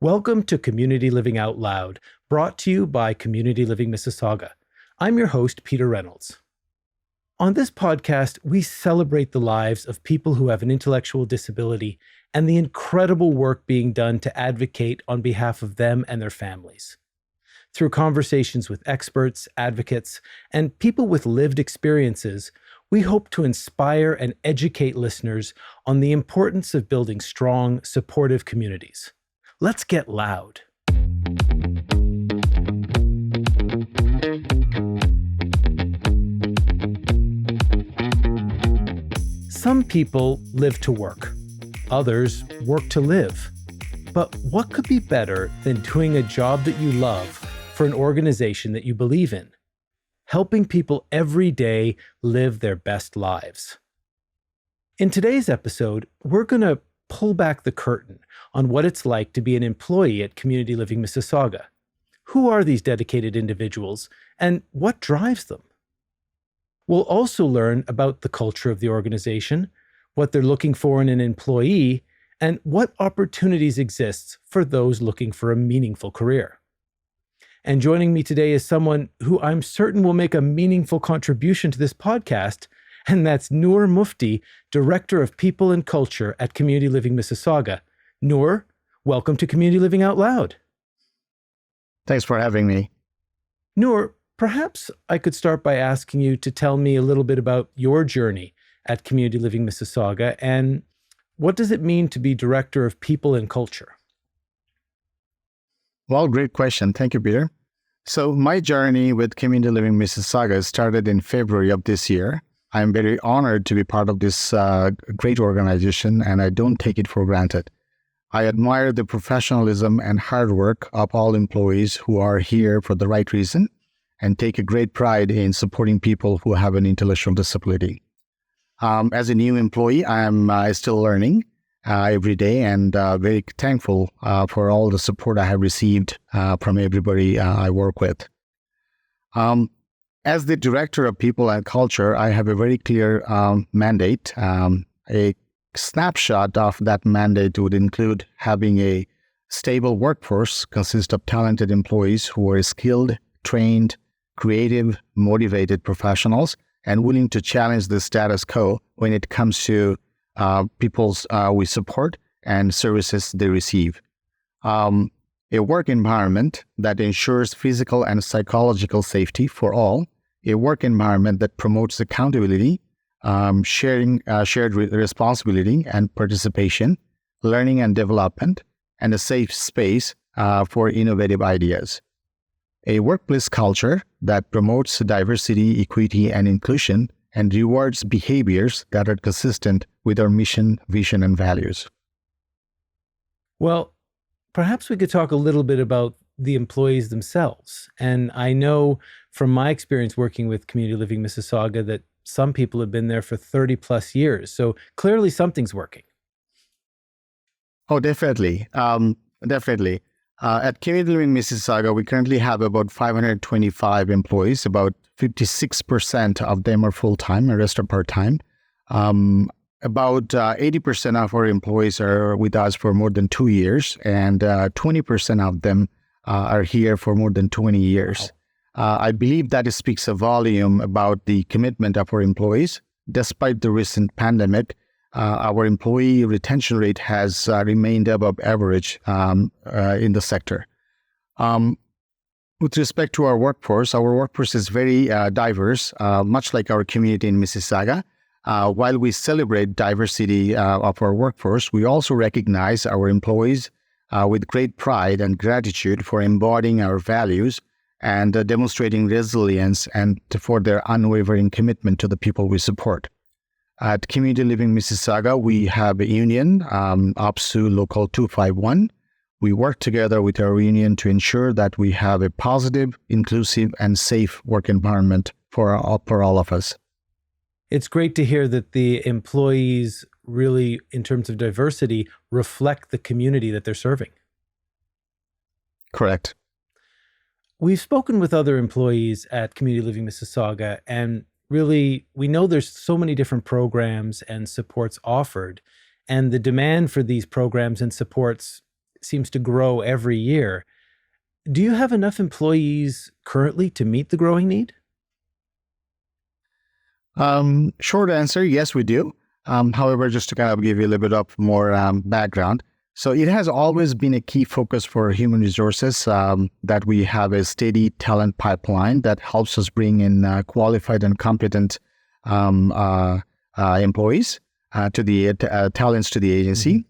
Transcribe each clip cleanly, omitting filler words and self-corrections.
Welcome to Community Living Out Loud, brought to you by Community Living Mississauga. I'm your host, Peter Reynolds. On this podcast, we celebrate the lives of people who have an intellectual disability and the incredible work being done to advocate on behalf of them and their families. Through conversations with experts, advocates, and people with lived experiences, we hope to inspire and educate listeners on the importance of building strong, supportive communities. Let's get loud. Some people live to work. Others work to live. But what could be better than doing a job that you love for an organization that you believe in? Helping people every day live their best lives. In today's episode, we're going to pull back the curtain on what it's like to be an employee at Community Living Mississauga. Who are these dedicated individuals, and what drives them? We'll also learn about the culture of the organization, what they're looking for in an employee, and what opportunities exist for those looking for a meaningful career. And joining me today is someone who I'm certain will make a meaningful contribution to this podcast, and that's Noor Mufti, Director of People and Culture at Community Living Mississauga. Noor, welcome to Community Living Out Loud. Thanks for having me. Noor, perhaps I could start by asking you to tell me a little bit about your journey at Community Living Mississauga, and what does it mean to be Director of People and Culture? Well, great question. Thank you, Peter. So my journey with Community Living Mississauga started in February of this year. I'm very honored to be part of this great organization, and I don't take it for granted. I admire the professionalism and hard work of all employees who are here for the right reason and take a great pride in supporting people who have an intellectual disability. As a new employee, I am still learning every day and very thankful for all the support I have received from everybody I work with. As the Director of People and Culture, I have a very clear mandate. A snapshot of that mandate would include having a stable workforce consist of talented employees who are skilled, trained, creative, motivated professionals and willing to challenge the status quo when it comes to people's we support and services they receive. A work environment that ensures physical and psychological safety for all, a work environment that promotes accountability, shared responsibility and participation, learning and development, and a safe space for innovative ideas. A workplace culture that promotes diversity, equity, and inclusion and rewards behaviors that are consistent with our mission, vision, and values. Well, perhaps we could talk a little bit about the employees themselves. And I know from my experience working with Community Living Mississauga that some people have been there for 30 plus years. So clearly something's working. Oh, definitely. Definitely. At Community Living Mississauga, we currently have about 525 employees. About 56% of them are full-time, and the rest are part-time. About 80% of our employees are with us for more than 2 years, and 20% of them are here for more than 20 years. I believe that it speaks a volume about the commitment of our employees. Despite the recent pandemic, our employee retention rate has remained above average in the sector. With respect to our workforce is very diverse, much like our community in Mississauga. While we celebrate diversity of our workforce, we also recognize our employees with great pride and gratitude for embodying our values and demonstrating resilience and for their unwavering commitment to the people we support. At Community Living Mississauga, we have a union, OPSU Local 251. We work together with our union to ensure that we have a positive, inclusive, and safe work environment for all of us. It's great to hear that the employees really, in terms of diversity, reflect the community that they're serving. Correct. We've spoken with other employees at Community Living Mississauga, and really, we know there's so many different programs and supports offered, and the demand for these programs and supports seems to grow every year. Do you have enough employees currently to meet the growing need? Short answer, yes, we do. However, just to kind of give you a little bit of more background. So it has always been a key focus for human resources that we have a steady talent pipeline that helps us bring in qualified and competent employees to the talents to the agency.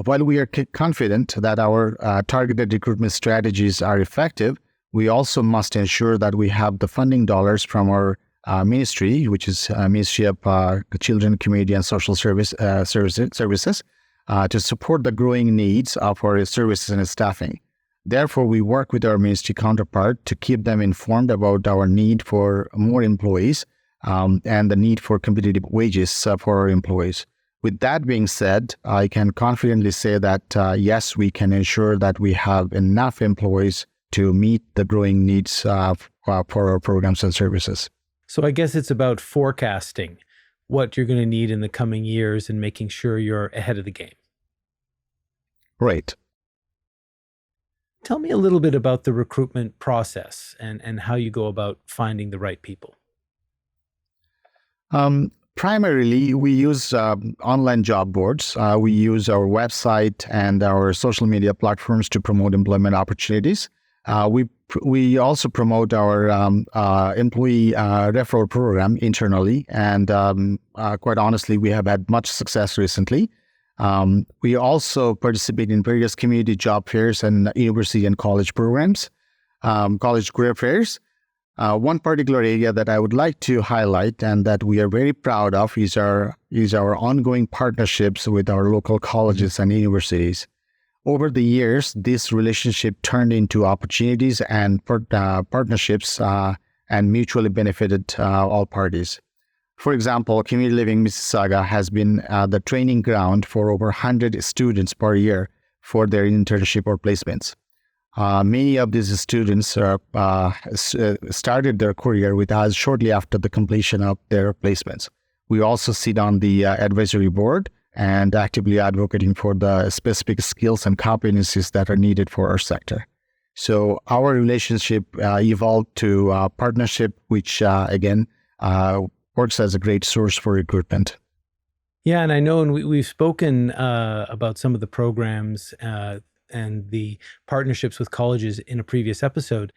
While we are confident that our targeted recruitment strategies are effective, we also must ensure that we have the funding dollars from our ministry, which is Ministry of Children, Community and Social Services, to support the growing needs of our services and staffing. Therefore, we work with our ministry counterpart to keep them informed about our need for more employees and the need for competitive wages for our employees. With that being said, I can confidently say that, yes, we can ensure that we have enough employees to meet the growing needs for our programs and services. So I guess it's about forecasting what you're going to need in the coming years and making sure you're ahead of the game. Right. Tell me a little bit about the recruitment process and how you go about finding the right people. Primarily, we use online job boards. We use our website and our social media platforms to promote employment opportunities. We also promote our employee referral program internally, and quite honestly, we have had much success recently. We also participate in various community job fairs and university and college programs, college career fairs. One particular area that I would like to highlight and that we are very proud of is our ongoing partnerships with our local colleges and universities. Over the years, this relationship turned into opportunities and partnerships and mutually benefited all parties. For example, Community Living Mississauga has been the training ground for over 100 students per year for their internship or placements. Many of these students started their career with us shortly after the completion of their placements. We also sit on the advisory board and actively advocating for the specific skills and competencies that are needed for our sector. So our relationship evolved to a partnership, which again works as a great source for recruitment. Yeah, and I know, and we've spoken about some of the programs and the partnerships with colleges in a previous episode.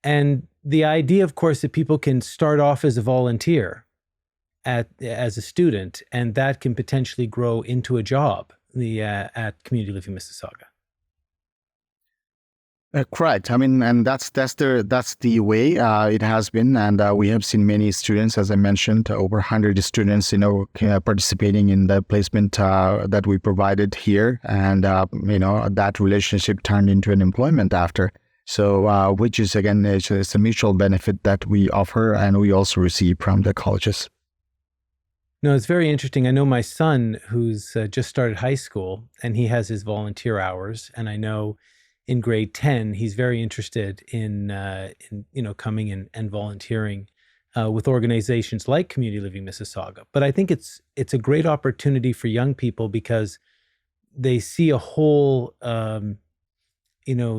And the idea, of course, that people can start off as a volunteer as a student, and that can potentially grow into a job at Community Living Mississauga. Correct. I mean, and that's the way it has been, and we have seen many students, as I mentioned, over 100 students, participating in the placement that we provided here, and that relationship turned into an employment after. So, which is again, it's a mutual benefit that we offer, and we also receive from the colleges. No, it's very interesting. I know my son, who's just started high school, and he has his volunteer hours, and I know in grade 10, he's very interested in coming and volunteering with organizations like Community Living Mississauga. But I think it's a great opportunity for young people because they see a whole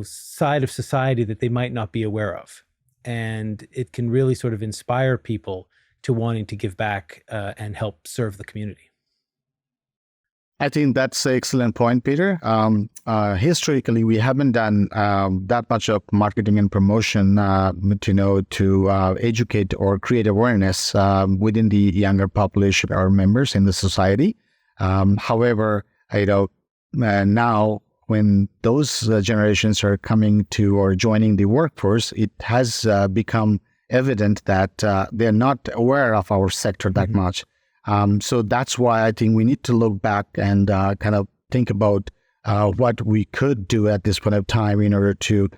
side of society that they might not be aware of, and it can really sort of inspire people to wanting to give back and help serve the community. I think that's an excellent point, Peter. Historically, we haven't done that much of marketing and promotion, to educate or create awareness within the younger population, our members in the society. However, now when those generations are coming to or joining the workforce, it has become evident that they're not aware of our sector that much. So that's why I think we need to look back and kind of think about what we could do at this point of time in order to,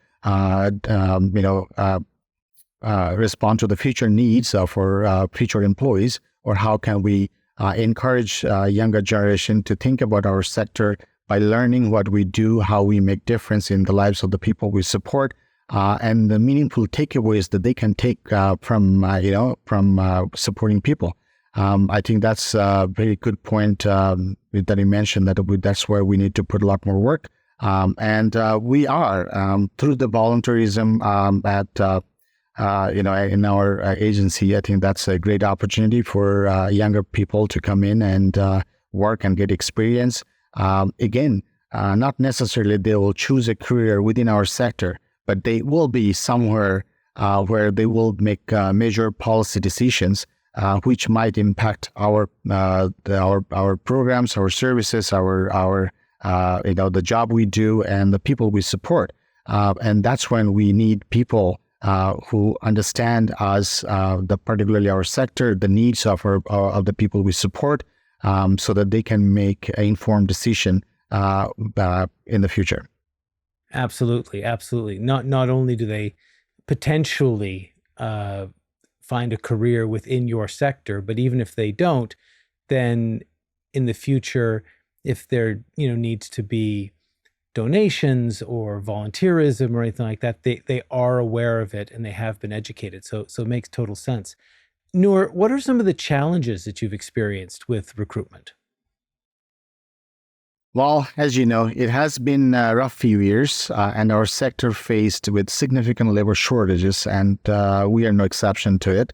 respond to the future needs of our future employees, or how can we encourage younger generation to think about our sector by learning what we do, how we make difference in the lives of the people we support, and the meaningful takeaways that they can take from supporting people. I think that's a very good point that you mentioned, that's where we need to put a lot more work. And we are through the volunteerism in our agency. I think that's a great opportunity for younger people to come in and work and get experience. Not necessarily they will choose a career within our sector, but they will be somewhere where they will make major policy decisions, which might impact our programs, our services, the job we do, and the people we support. And that's when we need people who understand us, particularly our sector, the needs of the people we support, so that they can make an informed decision in the future. Absolutely, absolutely. Not only do they potentially find a career within your sector, but even if they don't, then in the future, if there needs to be donations or volunteerism or anything like that, they are aware of it and they have been educated. So it makes total sense. Noor, what are some of the challenges that you've experienced with recruitment? Well, as you know, it has been a rough few years, and our sector faced with significant labor shortages, and we are no exception to it.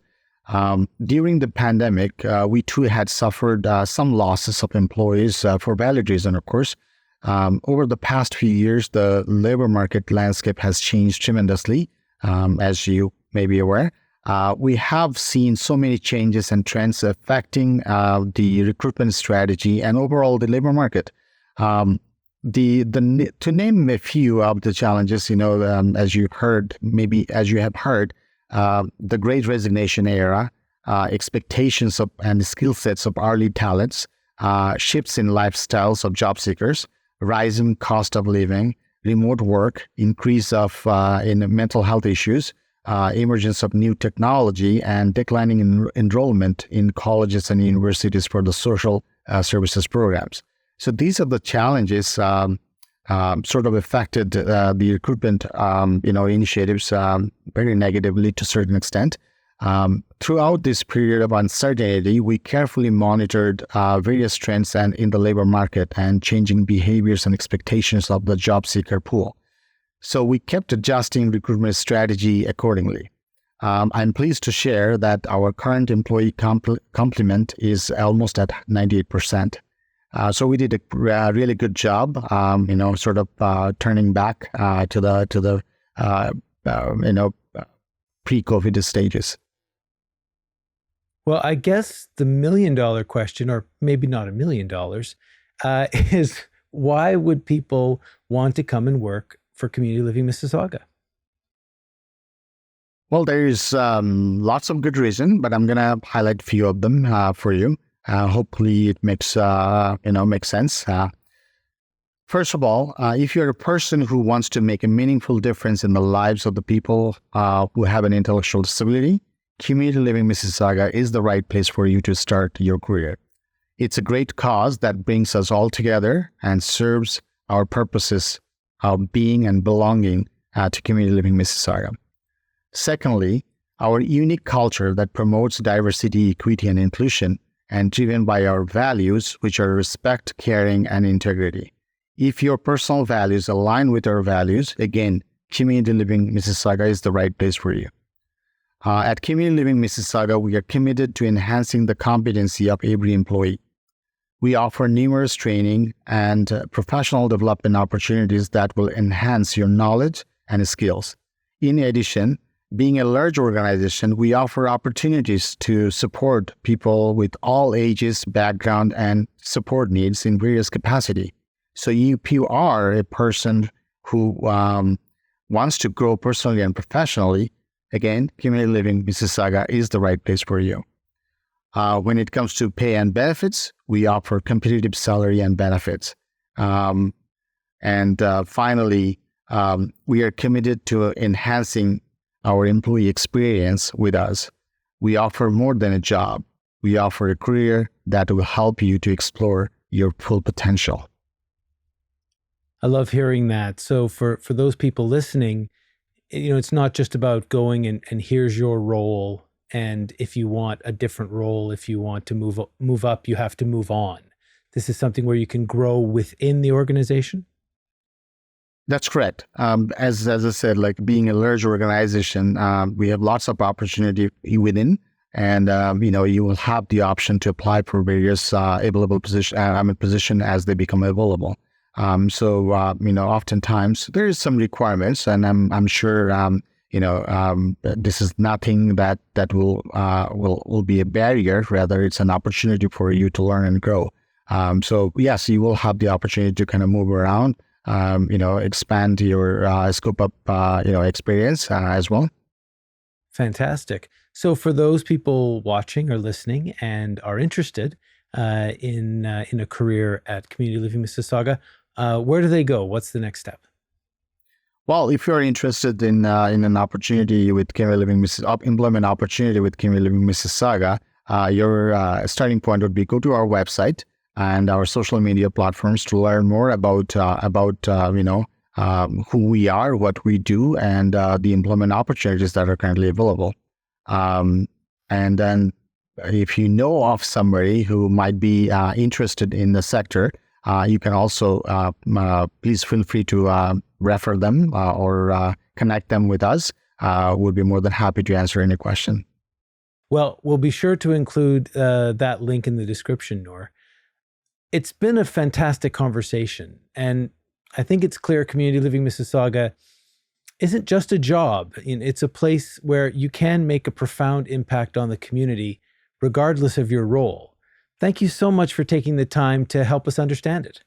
During the pandemic, we too had suffered some losses of employees for valid reason, of course. Over the past few years, the labor market landscape has changed tremendously, as you may be aware. We have seen so many changes and trends affecting the recruitment strategy and overall the labor market. To name a few of the challenges, as you have heard, the Great Resignation era, expectations of and skill sets of early talents, shifts in lifestyles of job seekers, rising cost of living, remote work, increase of in mental health issues, emergence of new technology, and declining enrollment in colleges and universities for the social services programs. So these are the challenges sort of affected the recruitment initiatives very negatively to a certain extent. Throughout this period of uncertainty, we carefully monitored various trends and in the labor market and changing behaviors and expectations of the job seeker pool. So we kept adjusting recruitment strategy accordingly. I'm pleased to share that our current employee complement is almost at 98%. So we did a really good job, turning back to the pre-COVID stages. Well, I guess the $1 million question, or maybe not $1 million, is why would people want to come and work for Community Living Mississauga? Well, there is lots of good reason, but I'm going to highlight a few of them for you. Hopefully it makes sense. First of all, if you're a person who wants to make a meaningful difference in the lives of the people who have an intellectual disability, Community Living Mississauga is the right place for you to start your career. It's a great cause that brings us all together and serves our purposes of being and belonging to Community Living Mississauga. Secondly, our unique culture that promotes diversity, equity, and inclusion, and driven by our values, which are respect, caring, and integrity. If your personal values align with our values, again, Community Living Mississauga is the right place for you. At Community Living Mississauga, we are committed to enhancing the competency of every employee. We offer numerous training and professional development opportunities that will enhance your knowledge and skills. In addition, being a large organization, we offer opportunities to support people with all ages, background, and support needs in various capacity. So if you are a person who wants to grow personally and professionally, again, Community Living Mississauga is the right place for you. When it comes to pay and benefits, we offer competitive salary and benefits. Finally, we are committed to enhancing our employee experience with us. We offer more than a job. We offer a career that will help you to explore your full potential. I love hearing that. So for those people listening, it's not just about going and here's your role. And if you want a different role, if you want to move up, you have to move on. This is something where you can grow within the organization? That's correct. As I said, like being a large organization, we have lots of opportunity within, and you will have the option to apply for various available position as they become available. Oftentimes there is some requirements, and I'm sure this is nothing that will be a barrier. Rather, it's an opportunity for you to learn and grow. So yes, you will have the opportunity to kind of move around. Expand your scope of, experience as well. Fantastic. So for those people watching or listening and are interested in a career at Community Living Mississauga, where do they go? What's the next step? Well, if you're interested in an opportunity with Community Living employment opportunity with Community Living Mississauga, your starting point would be go to our website and our social media platforms to learn more about who we are, what we do, and the employment opportunities that are currently available. And then if you know of somebody who might be interested in the sector, you can also please feel free to refer them or connect them with us. We'll be more than happy to answer any question. Well, we'll be sure to include that link in the description, Noor. It's been a fantastic conversation, and I think it's clear Community Living Mississauga isn't just a job. It's a place where you can make a profound impact on the community, regardless of your role. Thank you so much for taking the time to help us understand it.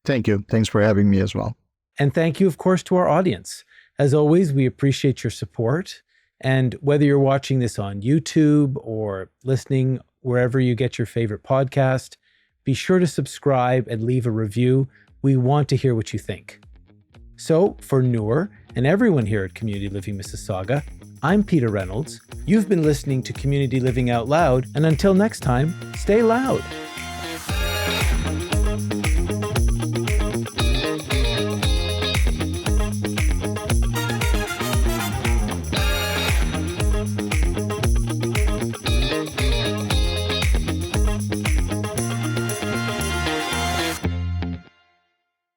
Thank you. Thanks for having me as well. And thank you, of course, to our audience. As always, we appreciate your support. And whether you're watching this on YouTube or listening wherever you get your favorite podcast, be sure to subscribe and leave a review. We want to hear what you think. So for Noor and everyone here at Community Living Mississauga, I'm Peter Reynolds. You've been listening to Community Living Out Loud, and until next time, stay loud.